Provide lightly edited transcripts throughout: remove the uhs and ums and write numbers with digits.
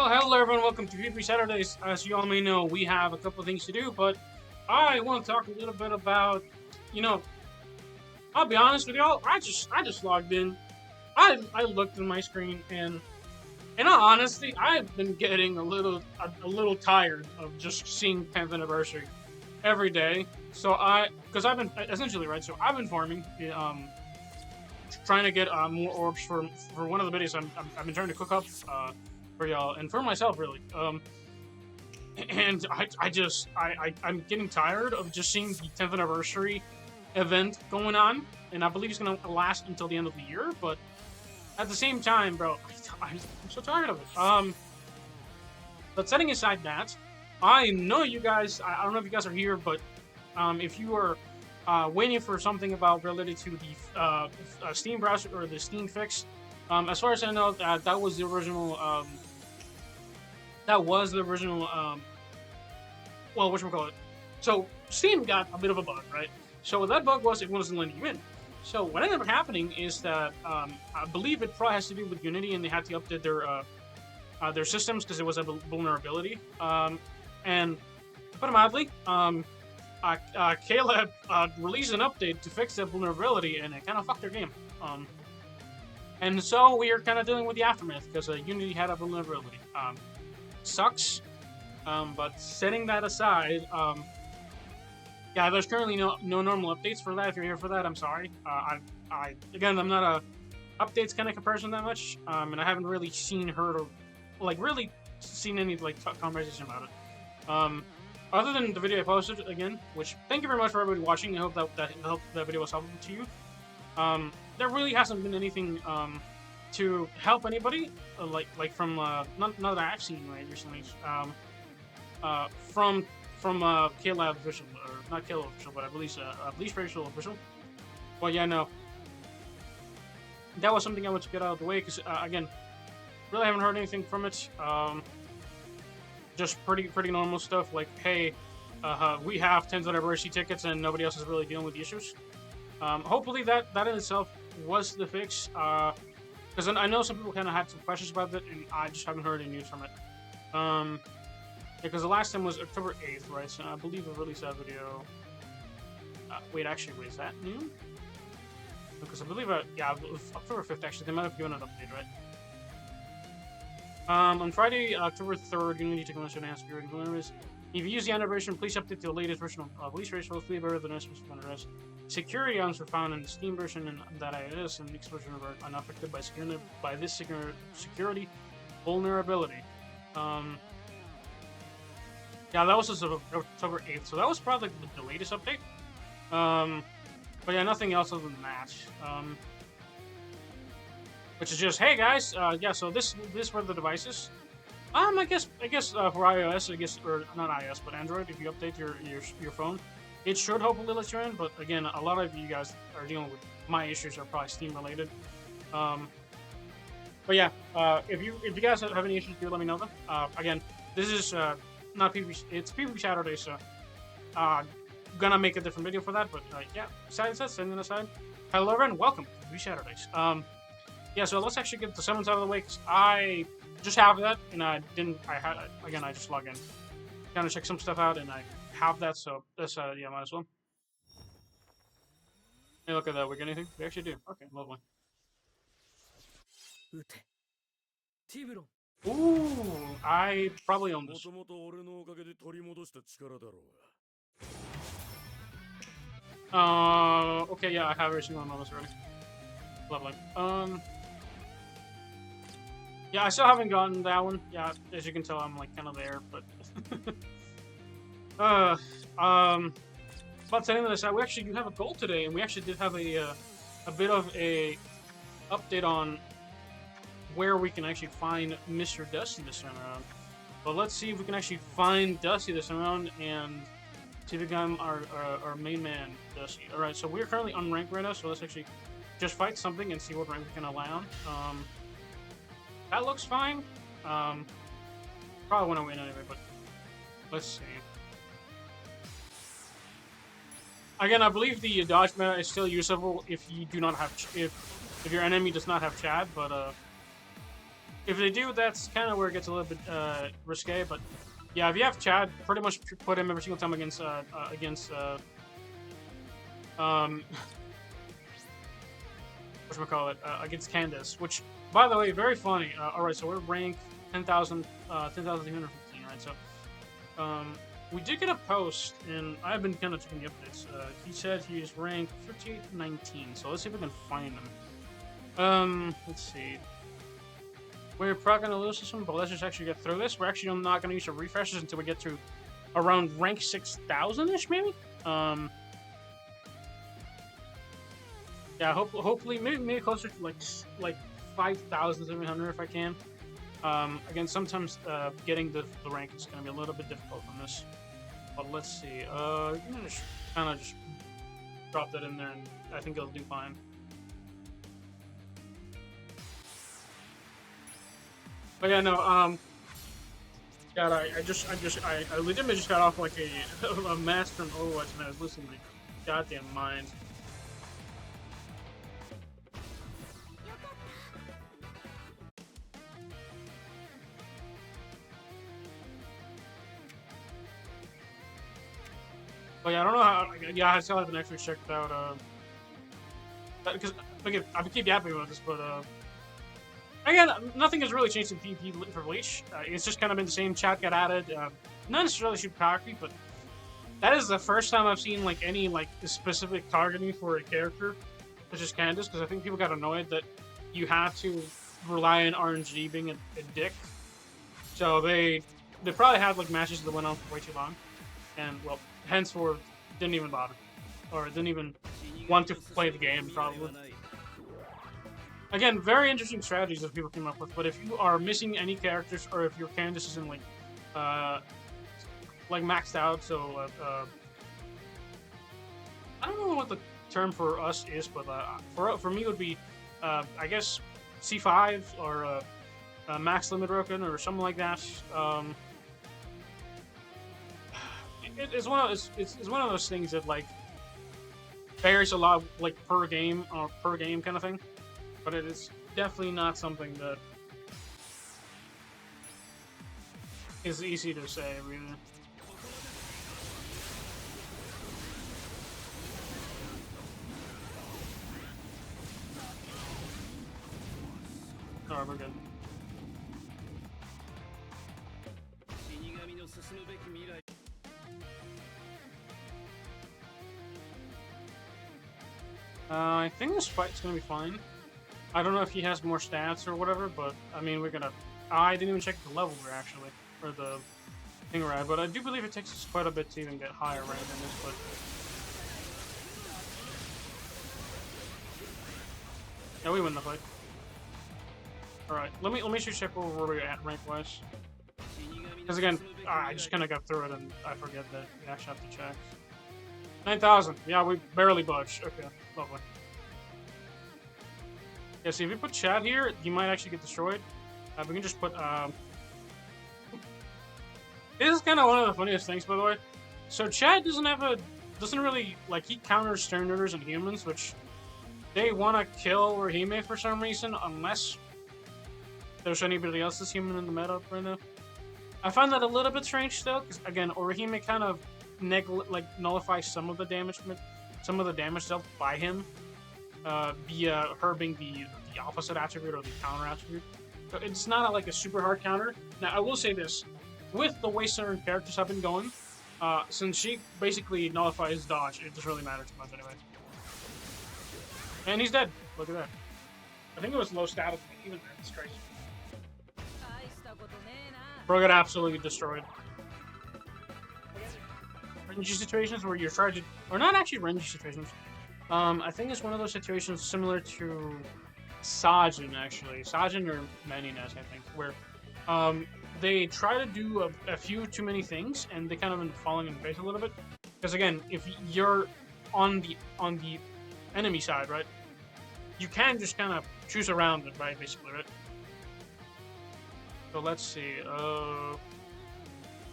Well, hello everyone, welcome to PvP Saturdays. As you all may know, we have a couple of things to do, but I want to talk a little bit about, I'll be honest with y'all, I just logged in. I looked at my screen and in all honesty, I've been getting a little tired of just seeing 10th anniversary every day. So because I've been essentially right. So I've been farming, trying to get more orbs for one of the videos I've been trying to cook up for y'all and for myself really. And I'm getting tired of just seeing the 10th anniversary event going on, and I believe it's gonna last until the end of the year. But at the same time, bro, I'm so tired of it. But setting aside that, I know you guys. I don't know if you guys are here, but if you are waiting for something about related to the Steam browser or the Steam fix, as far as I know, that was the original. Well, whatchamacallit. So Steam got a bit of a bug, right? So what that bug was, it wasn't letting you in. So what ended up happening is that I believe it probably has to do with Unity, and they had to update their systems because it was a vulnerability. And to put it mildly, KLAB released an update to fix that vulnerability, and it kind of fucked their game. And so we are kind of dealing with the aftermath because Unity had a vulnerability. Sucks, but setting that aside, yeah, there's currently no normal updates for that. If you're here for that, I'm sorry. Again, I'm not a updates kind of person that much, and I haven't really heard, or really seen any conversation about it. Other than the video I posted again, which thank you very much for everybody watching. I hope that video was helpful to you. There really hasn't been anything to help anybody from not that I've seen recently. From KLAB official, or not KLAB official, but I believe bleachbravesouls official. Well, yeah, no. That was something I wanted to get out of the way because again, really haven't heard anything from it. Just pretty normal stuff like, hey, we have 10th anniversary tickets and nobody else is really dealing with the issues. Hopefully that in itself was the fix. Because I know some people kind of had some questions about it, and I just haven't heard any news from it. Because the last time was October 8th, right? So I believe I released that video. Wait, is that new? Because I believe, October 5th, actually, they might have given an update, right? On Friday, October 3rd, Unity Technology announced security vulnerabilities. If you use the anniversary, please update to the latest version of bleachbravesouls. Please better than S. Security items were found in the Steam version and that iOS and the next version are unaffected by this security vulnerability. Yeah, that was October 8th, so that was probably the latest update. But yeah, nothing else other than that. Which is just, hey guys, yeah. So this were the devices. I guess for iOS, or not iOS, but Android, if you update your phone, it should hopefully let you in. But again, a lot of you guys are dealing with my issues are probably Steam related. But yeah, if you guys have any issues, do let me know them. Again, this is not PvP. It's PvP Saturday, so gonna make a different video for that. But yeah, setting that aside, hello everyone, welcome to PvP Saturdays. Yeah, so let's actually get the summons out of the way because I just have that, and I just log in, kind of check some stuff out, and I have that, so that's yeah, might as well. Hey, look at that. We get anything? We actually do. Okay, lovely. Ooh, I probably own this. Okay, yeah, I have every single one of this already. Lovely. Yeah, I still haven't gotten that one. Yeah, as you can tell, I'm kind of there, but but setting that aside, we actually do have a goal today, and we actually did have a bit of a update on where we can actually find Mr. Dusty this time around. But let's see if we can actually find Dusty this time around and see if we can our main man, Dusty. All right, so we're currently unranked right now, so let's actually just fight something and see what rank we can land on. That looks fine. Probably want to win anyway, but let's see. Again, I believe the dodge meta is still usable if you do not have if your enemy does not have Chad, but if they do, that's kind of where it gets a little bit risque. But yeah, if you have Chad, pretty much put him every single time against whatchamacallit, against Candace, which, by the way, very funny. Alright, so we're rank 10,215, right? So, we did get a post, and I've been kind of checking the updates. He said he's ranked 58 to 19, so let's see if we can find him. Let's see. We're probably going to lose this one, but let's just actually get through this. We're actually not going to use the refreshes until we get to around rank 6,000-ish, maybe? Yeah, hopefully, maybe closer to like 5,700 if I can. Again, sometimes getting the rank is going to be a little bit difficult on this. But let's see. You can just kind of just drop that in there, and I think it'll do fine. But yeah, no. God, I legitimately just got off like a master in Overwatch, and I was losing my goddamn mind. But yeah, I don't know how. Yeah, I still haven't actually checked out. Because again, I keep yapping about this, but again, nothing has really changed in PvP for Bleach. It's just kind of been the same. Chat got added. Not necessarily super cocky, but that is the first time I've seen like any like specific targeting for a character, such as Candace. Because I think people got annoyed that you have to rely on RNG being a dick. So they probably had like matches that went on for way too long, and well. Henceforth, didn't even bother, or didn't even want to play the game, probably. Again, very interesting strategies that people came up with, but if you are missing any characters, or if your Candace isn't like maxed out, so, I don't know what the term for us is, but, for me it would be, I guess, C5, or, max limit broken, or something like that. It's one of those things that like varies a lot, like per game kind of thing, but it is definitely not something that is easy to say, really. Alright, we're good. I think this fight's gonna be fine. I don't know if he has more stats or whatever, but I mean, we're gonna. I didn't even check the level we're actually, or the thing we're at, but I do believe it takes us quite a bit to even get higher rank than this. But yeah, we win the fight. All right, let me just check where we're at rank wise. Because again, I just kind of got through it and I forget that we actually have to check. 9,000. Yeah, we barely budged. Okay, lovely. Yeah, see, if we put Chad here, he might actually get destroyed. We can just put, This is kind of one of the funniest things, by the way. So Chad doesn't really, like, he counters Sterners and humans, which they want to kill Orihime for some reason, unless there's anybody else that's human in the meta right now. I find that a little bit strange still, because again, Orihime kind of nullifies some of the damage dealt by him, via her being the opposite attribute or the counter attribute. So it's not like a super hard counter. Now I will say this, with the way certain characters have been going, since she basically nullifies dodge, it doesn't really matter too much anyway. And he's dead. Look at that. I think it was low status, even that. It's crazy. Bro got absolutely destroyed. Renji situations where you're trying to, or not actually Renji situations. I think it's one of those situations similar to Sajin, actually. Sajin or Meninas, I think, where they try to do a few too many things, and they kind of end up falling in the face a little bit. Because again, if you're on the enemy side, right, you can just kind of choose around it, right, basically, right? So let's see,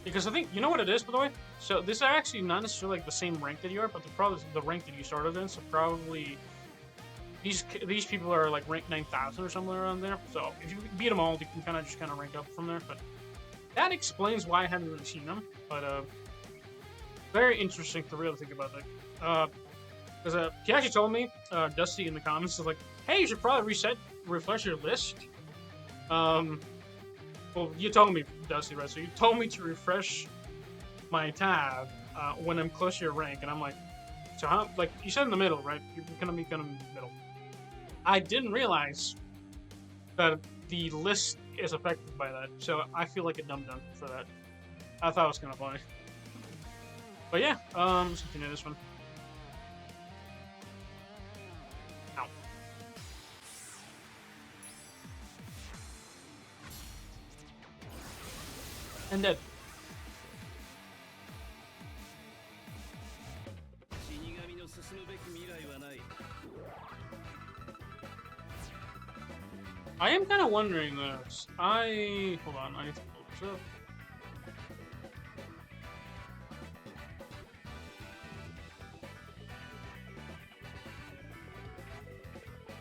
because I think, you know what it is, by the way? So this is actually not necessarily like the same rank that you are, but probably the rank that you started in, so probably, these people are like ranked 9,000 or somewhere around there. So if you beat them all, you can kind of rank up from there. But that explains why I haven't really seen them. But very interesting to really think about that. Because he actually told me, Dusty in the comments, was like, hey, you should probably refresh your list. Well, you told me, Dusty, right? So you told me to refresh my tab when I'm close to your rank, and I'm like, so how? Like you said in the middle, right? You're gonna be kind of in the middle. I didn't realize that the list is affected by that, so I feel like a dum-dum for that. I thought it was kind of funny. But yeah, let's continue this one. Ow. And dead. I am kind of wondering this. Hold on, I need to pull this up.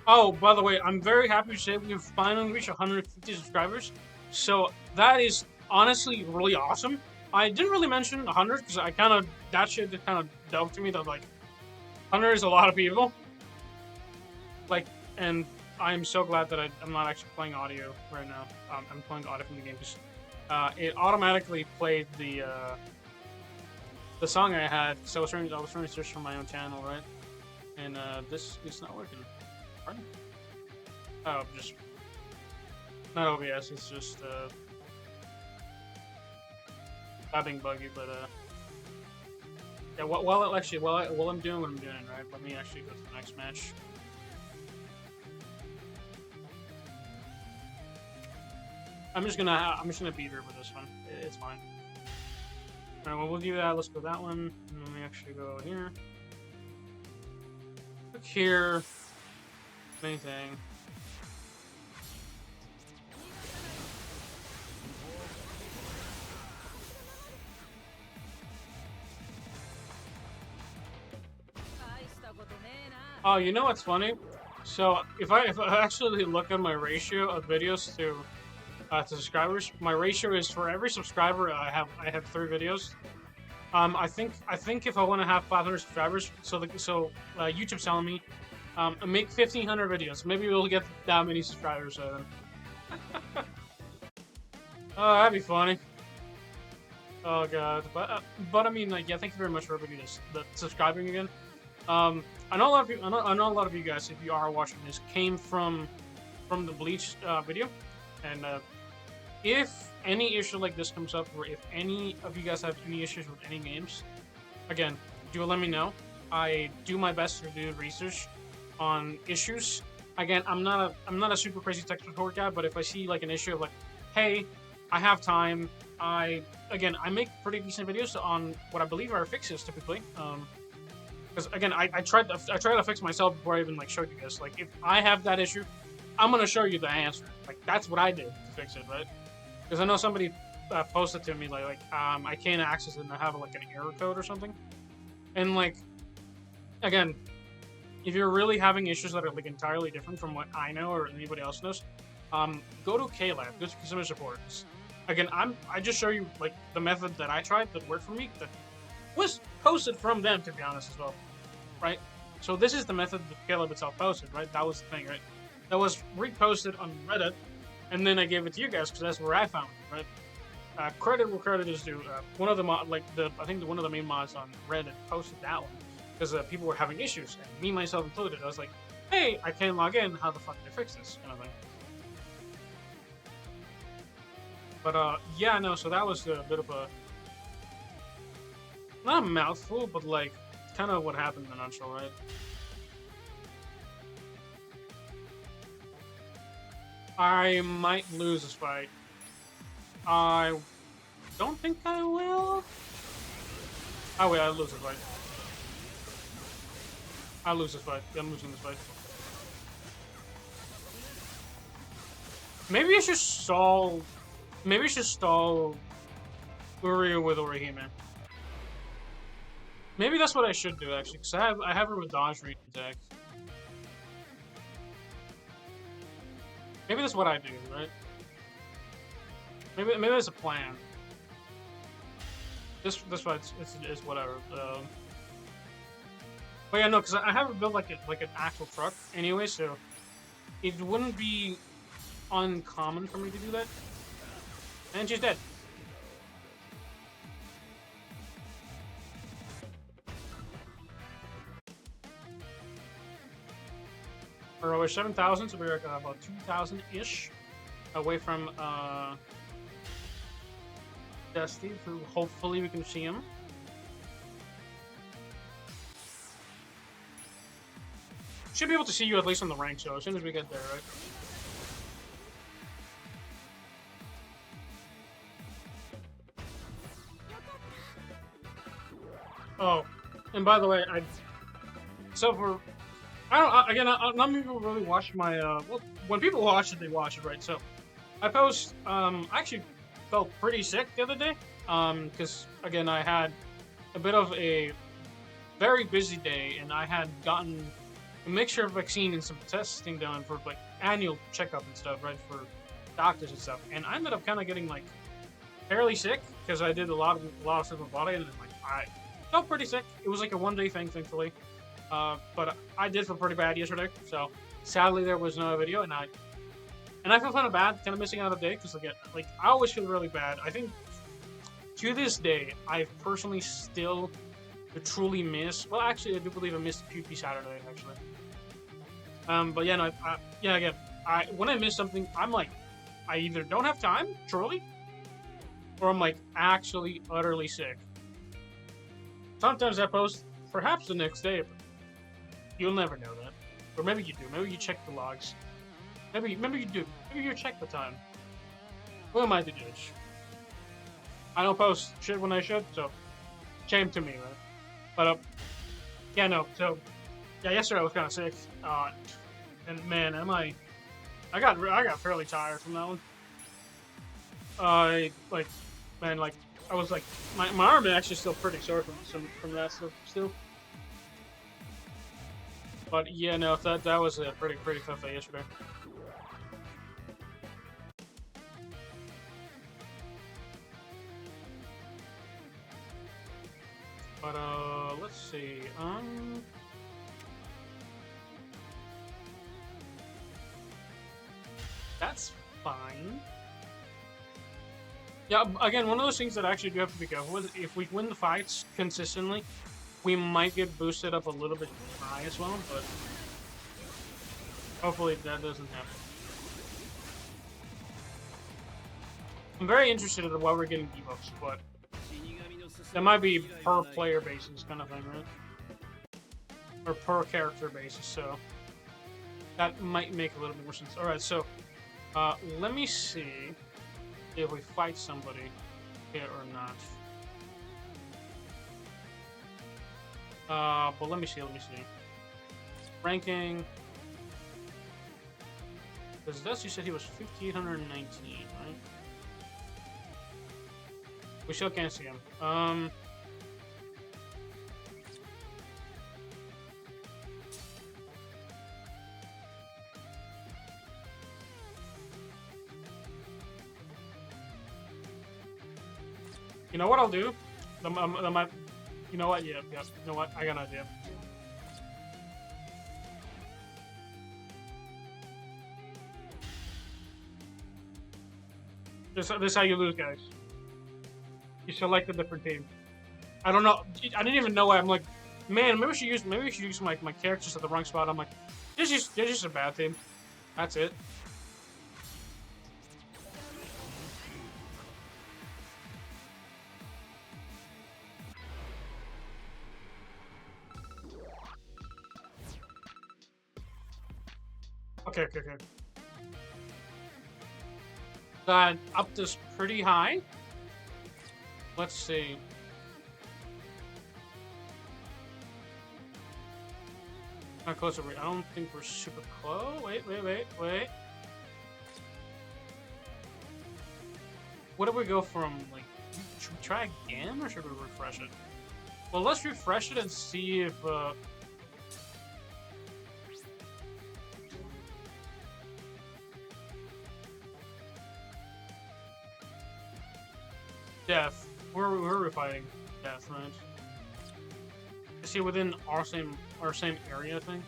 Oh, by the way, I'm very happy to say we've finally reached 150 subscribers. So that is honestly really awesome. I didn't really mention 100 because that shit just kind of dove to me that like 100 is a lot of people. Like, and I'm so glad that I'm not actually playing audio right now. I'm playing audio from the game because it automatically played the song I had. So I was trying to search for my own channel, right? And this is not working. Pardon? Oh, just not OBS. It's just not being buggy, but yeah. While I'm doing what I'm doing, right? Let me actually go to the next match. I'm just gonna beat her with this one. It's fine. Alright, well we'll do that. Let's go that one, and then we actually go here. Look here. Anything. Oh, you know what's funny? So if I actually look at my ratio of videos to subscribers, my ratio is for every subscriber I have 3 videos. I think if I want to have 500 subscribers, so YouTube's telling me, make 1,500 videos. Maybe we'll get that many subscribers then. Oh, that'd be funny. Oh god, but I mean, like, yeah, thank you very much for everybody that's subscribing again. I know a lot of you. I know a lot of you guys, if you are watching this, came from the Bleach video, and if any issue like this comes up, or if any of you guys have any issues with any games, again, do let me know. I do my best to do research on issues. Again, I'm not a super crazy tech support guy, but if I see like an issue of like, hey, I have time, I make pretty decent videos on what I believe are fixes typically. Because again, I try to fix myself before I even like showed you guys. Like, if I have that issue, I'm gonna show you the answer. Like, that's what I did to fix it, right? Because I know somebody posted to me like I can't access it and I have like an error code or something. And like, again, if you're really having issues that are like entirely different from what I know or anybody else knows, go to KLAB, go to customer support. Again, I just show you like the method that I tried that worked for me, that was posted from them, to be honest, as well, right? So this is the method that KLAB itself posted, right? That was the thing, right? That was reposted on Reddit, and then I gave it to you guys because that's where I found it, right? Credit where credit is due. One of the I think one of the main mods on Reddit posted that one because people were having issues, and me myself included. I was like, hey, I can't log in. How the fuck do I fix this? Kind of thing. But yeah, no. So that was a bit of a not a mouthful, but like kind of what happened in a nutshell, right? I might lose this fight. I don't think I will. Oh wait, I lose this fight. I lose this fight. I'm losing this fight. Maybe I should stall. Maybe I should stall Uryu with Orihime. Maybe that's what I should do actually, because I have her with dodge range attack. Maybe that's what I do, right? Maybe there's a plan. This why it's whatever. But yeah, no, because I haven't built like an actual truck anyway, so it wouldn't be uncommon for me to do that. And she's dead. We're 7,000, so we're about 2,000-ish away from Dusty, who hopefully we can see him. Should be able to see you at least on the rank show as soon as we get there, right? Oh, and by the way, not many people really watch my, well, when people watch it, they watch it, right? So, I post, I actually felt pretty sick the other day, because, again, I had a bit of a very busy day, and I had gotten a mixture of vaccine and some testing done for, like, annual checkup and stuff, right, for doctors and stuff, and I ended up kind of getting, like, fairly sick, because I did a lot of stuff with my body, and then, like, I felt pretty sick. It was, like, a one-day thing, thankfully. But I did feel pretty bad yesterday, so sadly there was no video, and I feel kind of bad, kind of missing out a day, because like I always feel really bad. I think to this day, I personally still truly miss. Well, actually, I do believe I missed PvP Saturday actually. But yeah, no, again, when I miss something, I'm like, I either don't have time, truly, or I'm like actually utterly sick. Sometimes I post perhaps the next day. But you'll never know that. Or maybe you do. Maybe you check the logs. Maybe you do. Maybe you check the time. Who am I to judge? I don't post shit when I should, so shame to me, right? But yeah, no. So yeah, yesterday I was kind of sick, and man, I got fairly tired from that one. I was like, my arm is actually still pretty sore from that stuff still. But yeah, no, that was a pretty tough day yesterday. But let's see. That's fine. Yeah, again, one of those things that I actually do have to be careful with, if we win the fights consistently, we might get boosted up a little bit high as well, but hopefully that doesn't happen. I'm very interested in why we're getting debuffs, but that might be per player basis kind of thing, right? Or per character basis, so that might make a little bit more sense. Alright, so let me see if we fight somebody here or not. But let me see. Ranking. Because Dusty said he was 5,819, right? We still can't see him. You know what I'll do? You know what? Yeah. You know what? I got an idea. This is how you lose, guys. You select a different team. I don't know. I didn't even know why. I'm like, man, maybe we should use my characters at the wrong spot. I'm like, they're just a bad team. That's it. Okay. That upped us pretty high. Let's see. How close are we? I don't think we're super close. Wait. What do we go from, like, should we try again or should we refresh it? Well, let's refresh it and see if, Death. We're fighting Death, right? Is he within our same area thing?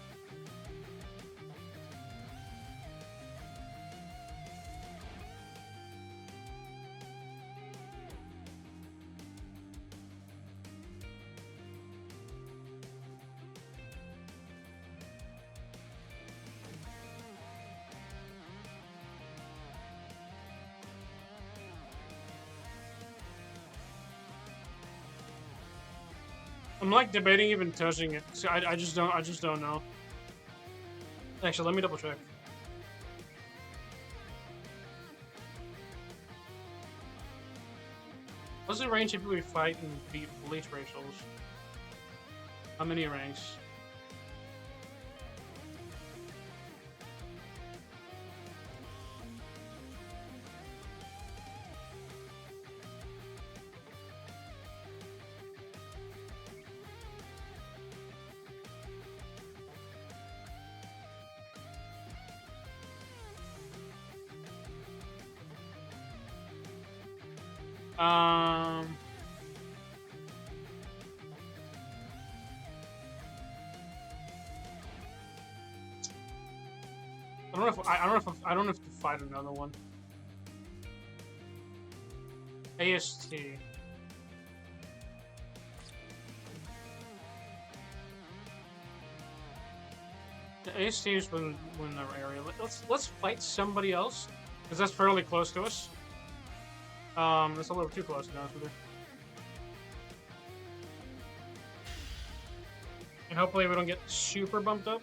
I'm like debating even touching it. So I just don't know. Actually, let me double check. What's the range if we fight and beat Bleach Braves? How many ranks? I don't know if to fight another one. AST. The AST is when the area. Let's fight somebody else because that's fairly close to us. That's a little too close to be honest with you. And hopefully we don't get super bumped up.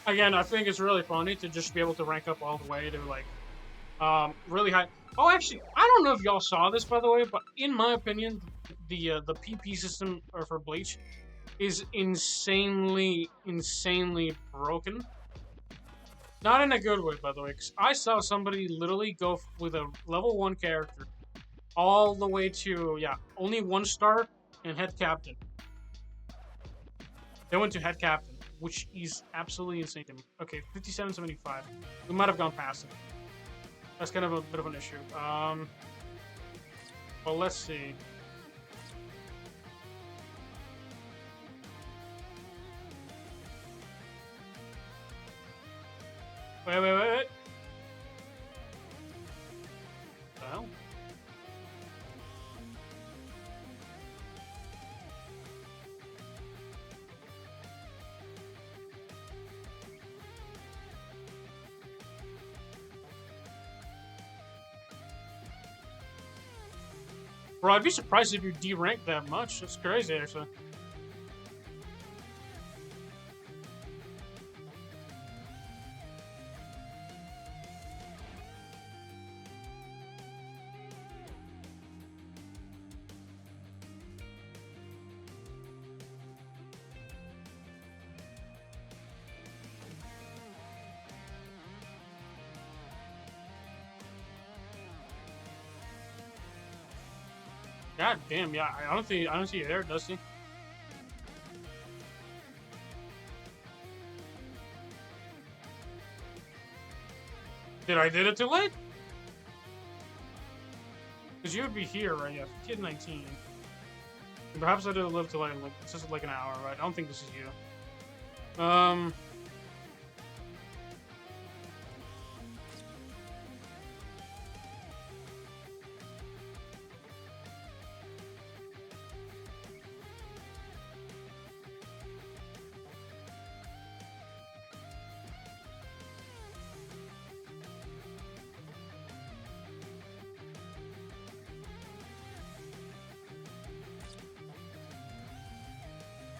Again, I think it's really funny to just be able to rank up all the way to like really high. Oh, actually, I don't know if y'all saw this by the way, but in my opinion, the PP system for Bleach is insanely broken. Not in a good way, by the way, because I saw somebody literally go with a level 1 character all the way to, yeah, only 1 star and head captain. They went to head captain, which is absolutely insane to me. Okay, 5775. We might have gone past it. That's kind of a bit of an issue. Well, let's see. Wait. What the hell? Bro, I'd be surprised if you D-rank that much. That's crazy, actually. God damn, yeah, I don't see you there, Dusty. Did it too late? Because you would be here, right? Yeah, 15-19. Perhaps I did a little too late. Like, it's just like an hour, right? I don't think this is you.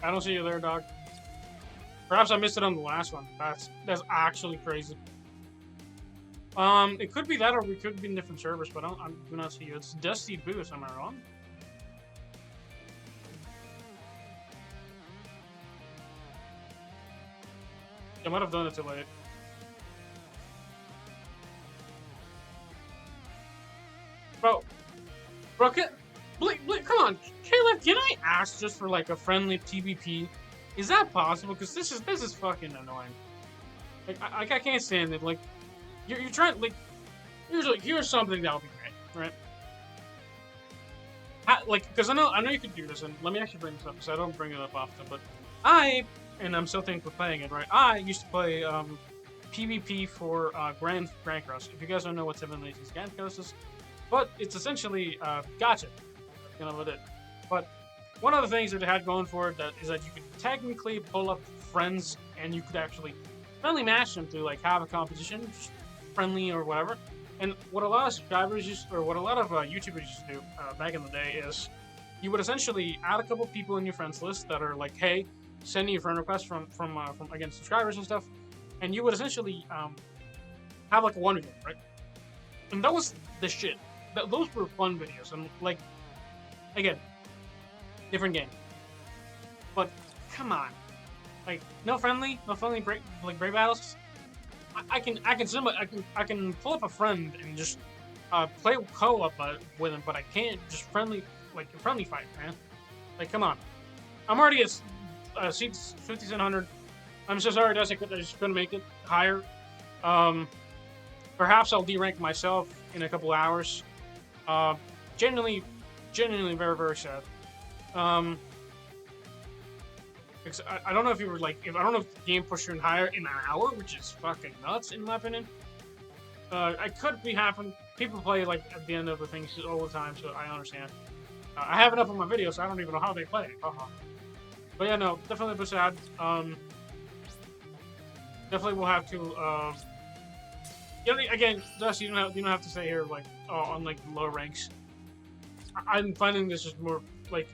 I don't see you there, dog. Perhaps I missed it on the last one. That's actually crazy. It could be that, or we could be in different servers, but I do not see you. It's Dusty Boost. Am I wrong? I might have done it too late. Bro, come on, KLAB, can I ask just for like a friendly PvP? Is that possible? Because this is fucking annoying. Like I can't stand it. Like you're trying like here's something that'll be great, right? Like because I know you could do this, and let me actually bring this up because I don't bring it up often. But and I'm still thankful for playing it, right? I used to play PvP for Grand Cross. If you guys don't know what Seven Nations Grand Cross is, but it's essentially Gacha. You know what it. But one of the things that it had going for it is that you could technically pull up friends, and you could actually friendly match them to like have a competition, just friendly or whatever. And what a lot of subscribers used, or what a lot of YouTubers used to do back in the day is, you would essentially add a couple people in your friends list that are like, hey, send me a friend request from again subscribers and stuff, and you would essentially have like a 1v1, right? And that was the shit. Those were fun videos, and like, again, different game. But come on, like no friendly brave battles. I can pull up a friend and just play co-op with him, but I can't just friendly fight, man. Like, come on. I'm already at seats 5700. I'm so sorry, Dust. I just couldn't make it higher. Perhaps I'll derank myself in a couple hours. Genuinely very, very sad. I don't know if you were like, I don't know if the game pushed you in higher in an hour, which is fucking nuts in my opinion. I could be happening. People play like at the end of the things all the time, so I understand. I have it up on my video, so I don't even know how they play. But yeah, no, definitely a bit sad. Definitely will have to. Again, Dust, you don't have to stay here like on like low ranks. I'm finding this is more like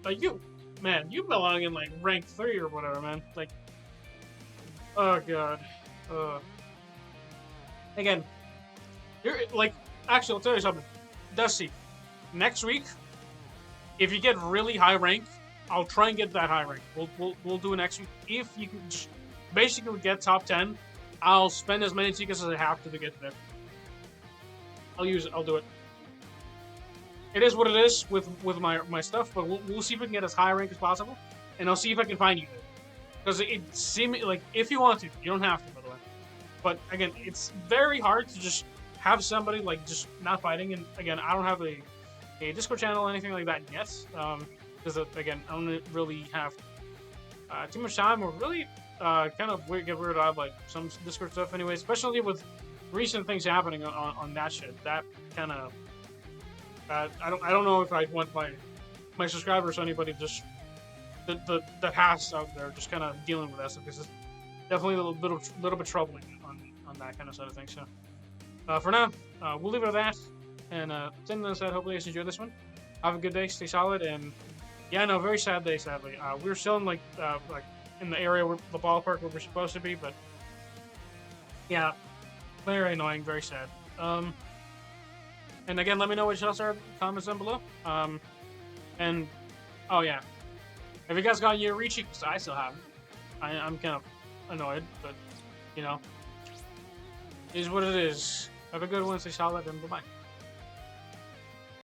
like you. Man, you belong in like rank 3 or whatever, man. Like, oh god. Again, you're like, actually, I'll tell you something. Dusty, next week, if you get really high rank, I'll try and get that high rank. We'll do it next week. If you can basically get top 10, I'll spend as many tickets as I have to get there. I'll use it. I'll do it. It is what it is with my stuff, but we'll see if we can get as high rank as possible, and I'll see if I can find you there. Because it seems like if you want to, you don't have to, by the way. But again, it's very hard to just have somebody like just not fighting. And again, I don't have a Discord channel or anything like that yet, because again, I don't really have too much time, or really kind of get weirded out by some Discord stuff anyway, especially with recent things happening on that shit. That kind of. I don't know if I'd want my subscribers or anybody just that has out there just kind of dealing with that stuff, because it's definitely a little bit troubling on that kind of side of things. So for now, we'll leave it at that. And sending that aside, hopefully you guys enjoyed this one. Have a good day, stay solid, and yeah, no, very sad day, sadly. We're still in like in the area where the ballpark where we're supposed to be, but yeah, very annoying, very sad. And again, let me know what your thoughts are in the comments down below. And, oh yeah. Have you guys gotten your Uryu? Because I still haven't. I'm kind of annoyed, but, you know. It is what it is. Have a good one, stay solid, and bye-bye.